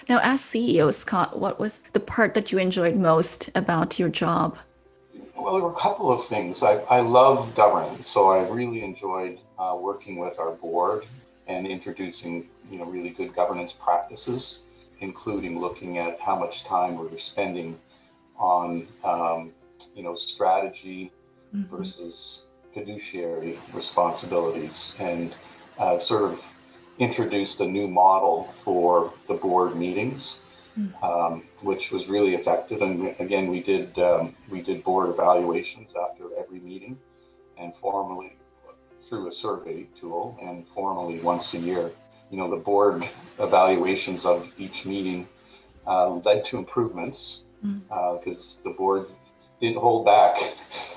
Now, as CEO, Scott, what was the part that you enjoyed most about your job? Well, there were a couple of things. I love governance, so I really enjoyed working with our board and introducing, really good governance practices, including looking at how much time we were spending on, strategy Mhm. versus fiduciary responsibilities, and sort of introduced a new model for the board meetings, Mm. which was really effective. And again, we did board evaluations after every meeting, and formally through a survey tool, and formally once a year. The board evaluations of each meeting led to improvements Mm. because the board didn't hold back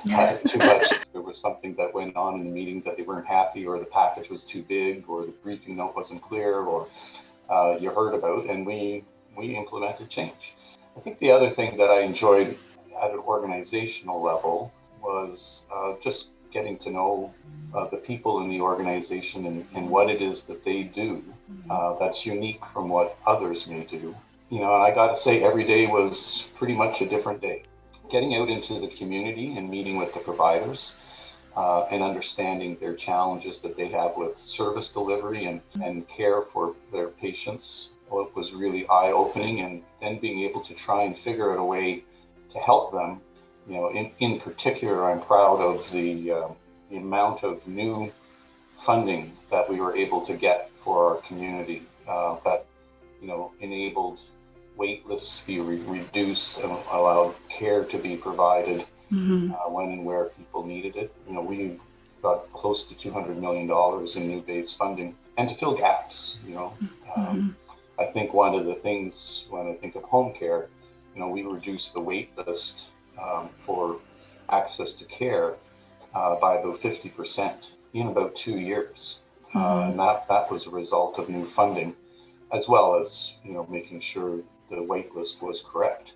Yeah. too much. There was something that went on in the meeting that they weren't happy, or the package was too big, or the briefing note wasn't clear, or you heard about, and we implemented change. I think the other thing that I enjoyed at an organizational level was just getting to know the people in the organization, and what it is that they do Mhm. that's unique from what others may do. And I got to say, every day was pretty much a different day. Getting out into the community and meeting with the providers and understanding their challenges that they have with service delivery and care for their patients, well, it was really eye-opening. And then being able to try and figure out a way to help them. In particular, I'm proud of the amount of new funding that we were able to get for our community that enabled wait lists to be reduced and allowed care to be provided Mhm. when and where people needed it. We got close to $200 million in new base funding, and to fill gaps. Um, Mhm. I think one of the things when I think of home care, we reduced the wait list for access to care by about 50% in about 2 years. Mhm. And that was a result of new funding, as well as making sure the wait list was correct.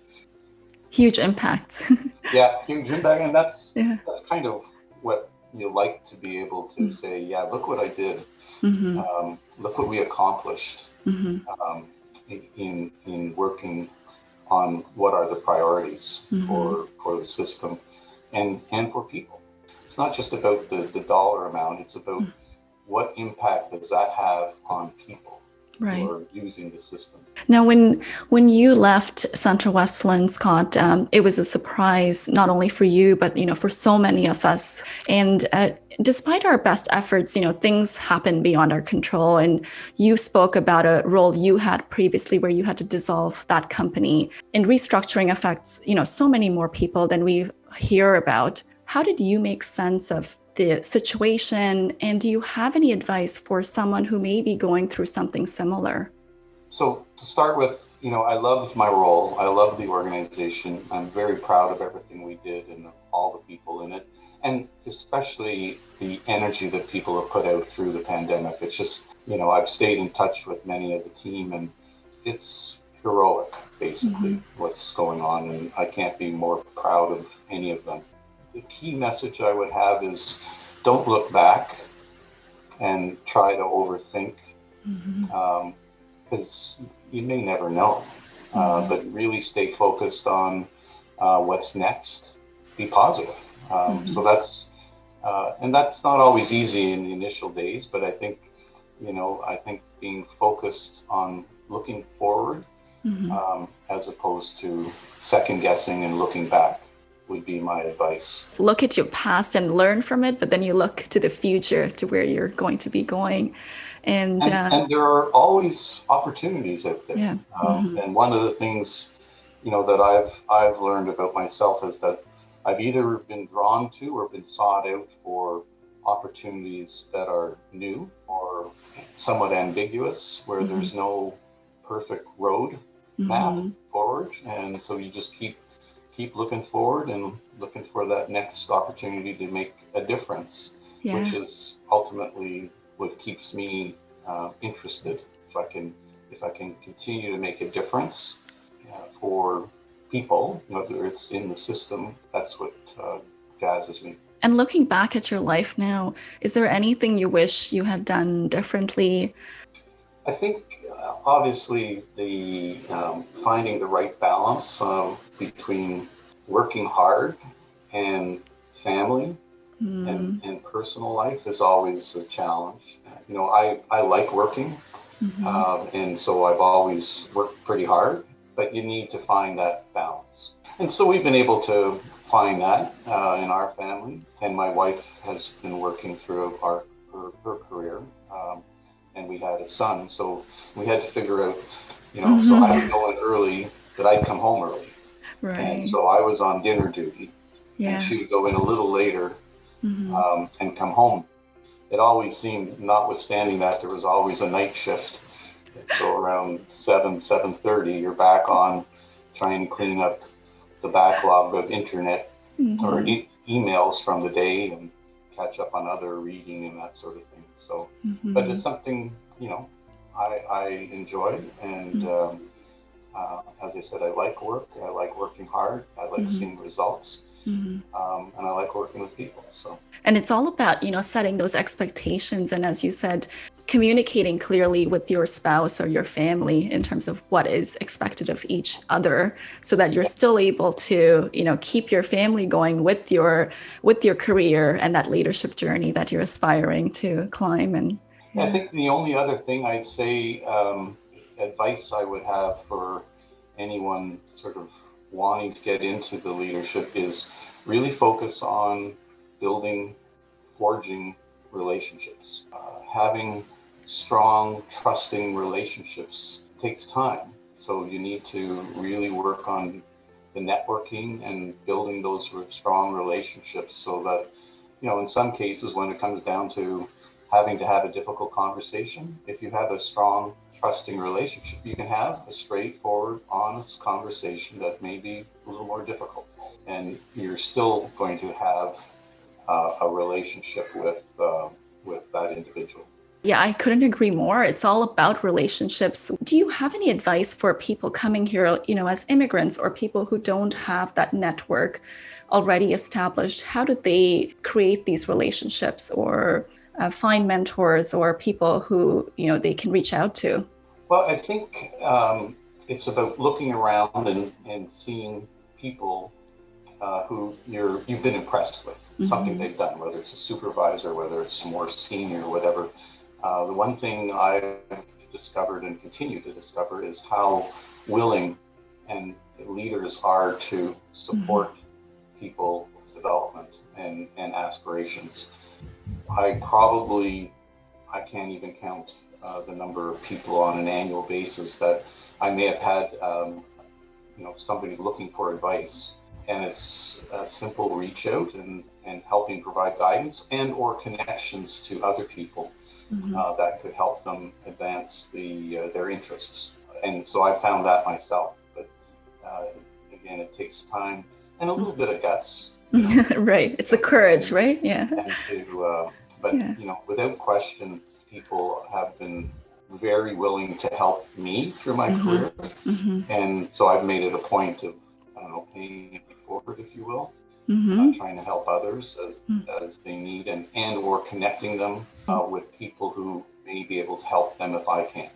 Huge impact. Yeah, huge impact, and that's Yeah. that's kind of what you like to be able to say. Yeah, look what I did. Mm-hmm. Look what we accomplished Mm-hmm. um, in working on what are the priorities Mm-hmm. for the system and for people. It's not just about the dollar amount. It's about what impact does that have on people who Right. are using the system. Now, when you left Central Westland, Scott, it was a surprise not only for you, but for so many of us. And despite our best efforts, things happen beyond our control. And you spoke about a role you had previously where you had to dissolve that company. And restructuring affects so many more people than we hear about. How did you make sense of the situation? And do you have any advice for someone who may be going through something similar? So to start with, I loved my role. I love the organization. I'm very proud of everything we did and all the people in it, and especially the energy that people have put out through the pandemic. It's just, I've stayed in touch with many of the team, and it's heroic, basically, Mhm. what's going on, and I can't be more proud of any of them. The key message I would have is don't look back and try to overthink, Mhm. because you may never know. Mhm. But really stay focused on what's next. Be positive. So Mhm. and that's not always easy in the initial days, but I think being focused on looking forward Mhm. as opposed to second guessing and looking back would be my advice. Look at your past and learn from it, but then you look to the future, to where you're going to be going. And And there are always opportunities out there. yeah. Mhm. And one of the things that I've learned about myself is that I've either been drawn to or been sought out for opportunities that are new or somewhat ambiguous, where Mhm. there's no perfect road map Mhm. forward, and so you just keep looking forward and looking for that next opportunity to make a difference, which Yeah. is ultimately what keeps me interested. If I can if I can continue to make a difference for people, whether it's in the system, that's what jazzes me. And looking back at your life now, is there anything you wish you had done differently? I think obviously the finding the right balance between working hard and family and personal life is always a challenge. I like working, Mm-hmm. and so I've always worked pretty hard, but you need to find that balance. And so we've been able to find that in our family. And my wife has been working through her career, and we had a son. So we had to figure out, so I would Mm-hmm. go in early, but I'd come home early. And Right. so I was on dinner duty, and Yeah. she would go in a little later Mm-hmm. and come home. It always seemed, notwithstanding that, there was always a night shift. So around 7:30, you're back on trying to clean up the backlog of internet or Mm-hmm. emails from the day and catch up on other reading and that sort of thing. So, but Mm-hmm. it's something, I enjoy. And as I said, I like work. I like working hard. I like Mm-hmm. seeing results. Mm-hmm. And I like working with people. So, And it's all about, setting those expectations. And as you said, communicating clearly with your spouse or your family in terms of what is expected of each other so that you're yeah. still able to, keep your family going with your career and that leadership journey that you're aspiring to climb. And I yeah. think the only other thing I'd say, advice I would have for anyone sort of wanting to get into the leadership is really focus on building, forging relationships. Having strong, trusting relationships takes time. So you need to really work on the networking and building those strong relationships so that, in some cases, when it comes down to having to have a difficult conversation, if you have a strong, trusting relationship, you can have a straightforward, honest conversation that may be a little more difficult. And you're still going to have a relationship with that individual. Yeah, I couldn't agree more. It's all about relationships. Do you have any advice for people coming here, as immigrants or people who don't have that network already established? How do they create these relationships or find mentors or people who, they can reach out to? Well, I think it's about looking around and seeing people who you've been impressed with, something Mm-hmm. they've done, whether it's a supervisor, whether it's more senior, whatever. The one thing I've discovered and continue to discover is how willing and leaders are to Mm-hmm. support people's development and aspirations. I can't even count the number of people on an annual basis that I may have had, somebody looking for advice, and it's a simple reach out and helping provide guidance and or connections to other people Mm-hmm. that could help them advance their interests. And so I found that myself. But uh, again, it takes time and a little bit of guts, Right. It's the courage, and right? Yeah. but Yeah. without question, people have been very willing to help me through my Mm-hmm. career, Mm-hmm. and so I've made it a point of, I don't know, paying it forward, if you will, Mm-hmm. trying to help others as they need, and or connecting them Mm-hmm. with people who may be able to help them if I can't.